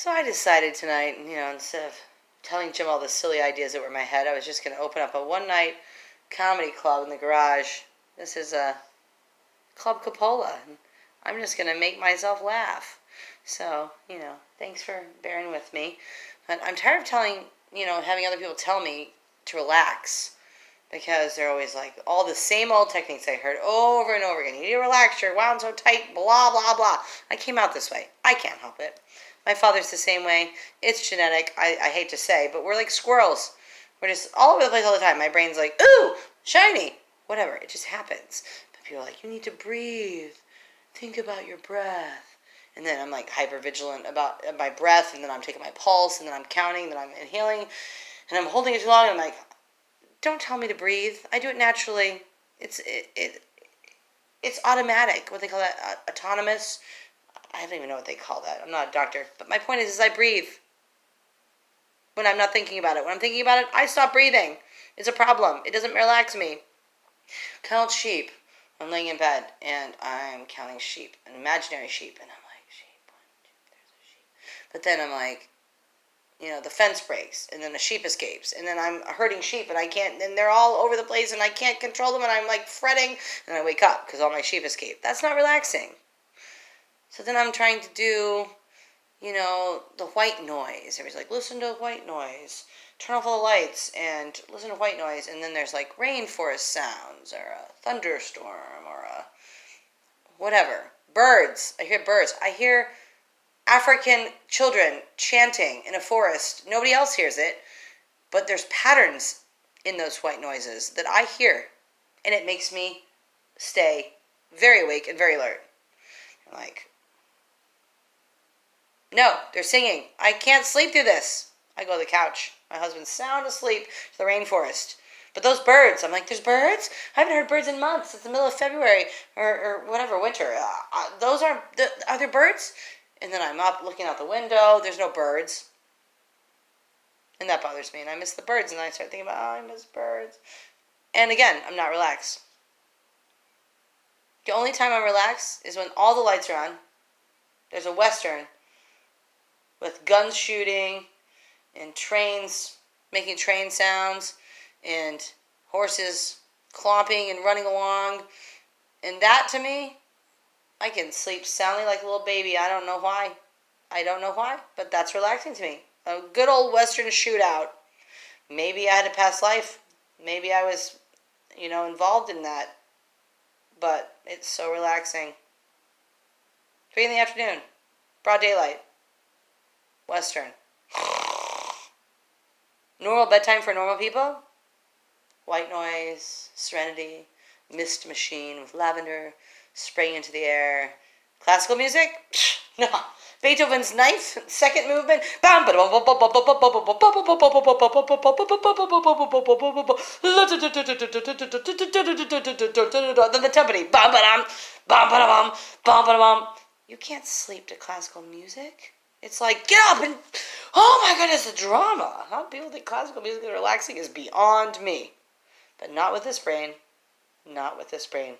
So I decided tonight, instead of telling Jim all the silly ideas that were in my head, I was just going to open up a one-night comedy club in the garage. This is a Club Coppola, and I'm just going to make myself laugh. So, thanks for bearing with me. But I'm tired of having other people tell me to relax, because they're always like, all the same old techniques I heard over and over again. You need to relax, you're wound so tight, blah, blah, blah. I came out this way. I can't help it. My father's the same way. It's genetic, I hate to say, but we're like squirrels. We're just all over the place all the time. My brain's like, ooh, shiny. Whatever, it just happens. But people are like, you need to breathe. Think about your breath. And then I'm like hyper vigilant about my breath, and then I'm taking my pulse, and then I'm counting, then I'm inhaling, and I'm holding it too long, and I'm like, don't tell me to breathe. I do it naturally. It's automatic. What they call that, autonomous. I don't even know what they call that. I'm not a doctor. But my point is I breathe when I'm not thinking about it. When I'm thinking about it, I stop breathing. It's a problem. It doesn't relax me. Count sheep. I'm laying in bed, and I'm counting sheep, an imaginary sheep. And I'm like, sheep, 1, 2, there's a sheep. But then I'm like, the fence breaks, and then a sheep escapes, and then I'm herding sheep, and and they're all over the place, and I can't control them, and I'm like fretting, and I wake up because all my sheep escape. That's not relaxing. So then I'm trying to do, the white noise. Everybody's like, listen to white noise. Turn off all the lights and listen to white noise. And then there's like rainforest sounds, or a thunderstorm, or a whatever. Birds. I hear birds. I hear African children chanting in a forest. Nobody else hears it, but there's patterns in those white noises that I hear, and it makes me stay very awake and very alert. I'm like, no, they're singing. I can't sleep through this. I go to the couch. My husband's sound asleep to the rainforest. But those birds, I'm like, there's birds? I haven't heard birds in months. It's the middle of February or whatever, winter. Are there birds? And then I'm up looking out the window. There's no birds. And that bothers me. And I miss the birds. And then I start thinking about, I miss birds. And again, I'm not relaxed. The only time I'm relaxed is when all the lights are on. There's a Western with guns shooting and trains making train sounds and horses clomping and running along. And that, to me, I can sleep soundly like a little baby. I don't know why. But that's relaxing to me. A good old Western shootout. Maybe I had a past life. Maybe I was, involved in that. But it's so relaxing. 3 in the afternoon. Broad daylight. Western. Normal bedtime for normal people? White noise, serenity, mist machine with lavender spraying into the air. Classical music? No. Beethoven's Ninth, second movement. Then the timpani. You can't sleep to classical music. It's like, get up and, oh my goodness, the drama. How people think classical music is relaxing is beyond me. But not with this brain. Not with this brain.